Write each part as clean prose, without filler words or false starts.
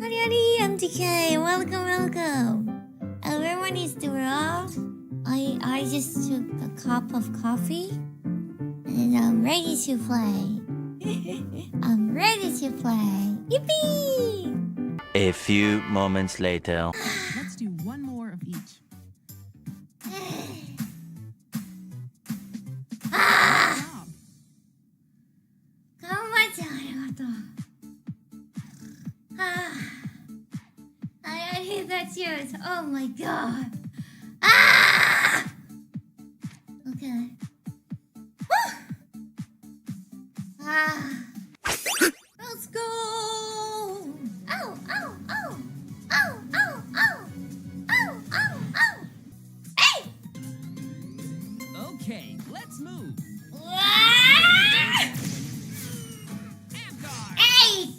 MTK, welcome. Everyone is doing well. I just took a cup of coffee and I'm ready to play. Yippee! A few moments later. Let's do one more of each. I hate that yours. Oh my god. Okay. Let's go. Hey! Okay, let's move. Hey!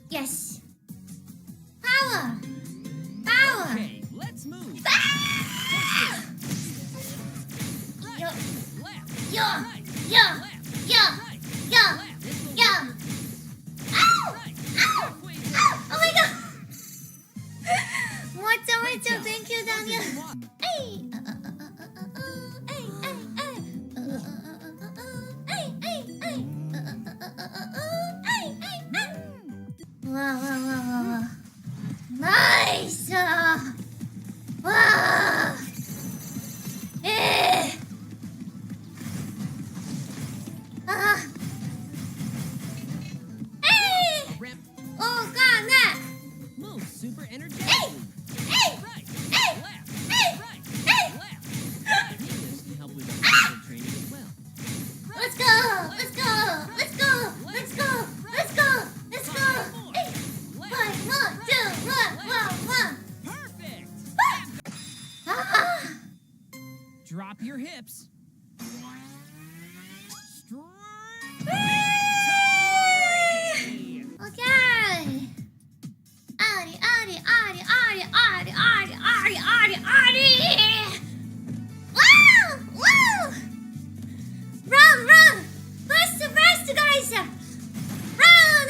Yes. Power. Okay, let's move. Yo. Left. Yo. Right. Yo. Left. Yo. Right. Yo. Left. This will Yo. work. Ow! Right. Ow! Halfway Ow! there. Oh my god! Great What's job. Thank you, Daniel. Hey! Wow. Nice! Wow! Eh! Hey! Ramp. Oh god, that! Move super energetically. Hey! Right. Hey! Left. Hey! Right. Hey! Left. Right. This can help with our physical training as well. Let's go! Hey! Left. 1, 2, 1. Perfect. Ah! Drop your hips. Straight. Okay. Ari. Wow! Run! Faster, guys! Run!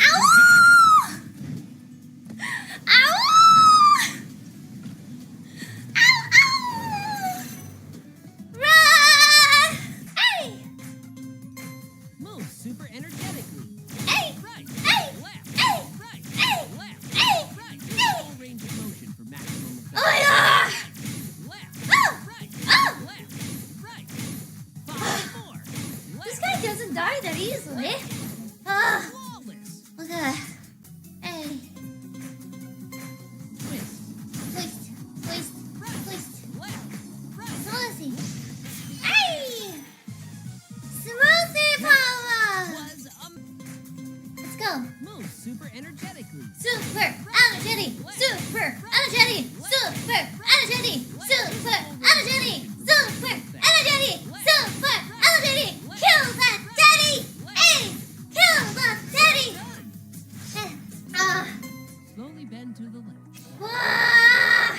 Ow! Run! Hey! Move super energetically. Hey! Right. Hey! Left. Hey! Right. Hey! Left. Hey! Right. Hey! Full range of motion for maximum effect. Oh my god! Left. Oh! Right. Oh! Left. Right. 5 more. This Left. guy doesn't die that easily. Flawless. Okay. Hey. Twist. Twist. Left. Right. Smoothie. Hey! Smoothie power! Was Let's go. move super energetically. Super energetic. Kill that daddy! Hey! Kill that daddy! Done. Ah! Slowly bend to the left. Ah!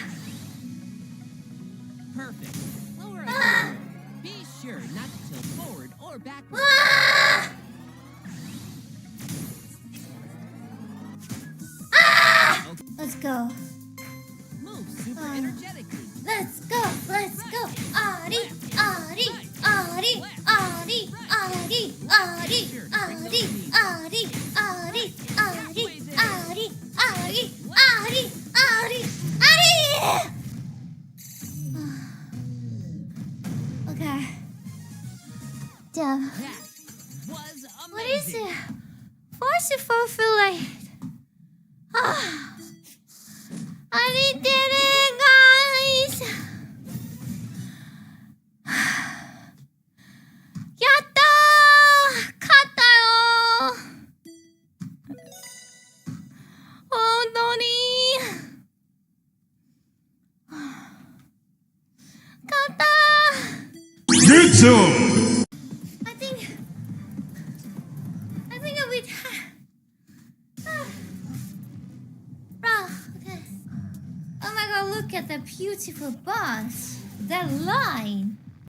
Perfect. Lower Ah! again. Be sure not to tilt forward or backward. Ah! Ah! Okay. Let's go. Move super Ah. energetically. Let's go. Ari. Okay. Damn. That was amazing. What is it? What's it feel like? I did it, guys! Yatta! Katta yo! Hondoni! Katta! Good job! I think I'll be okay. Oh my god, look at the beautiful bus. That line.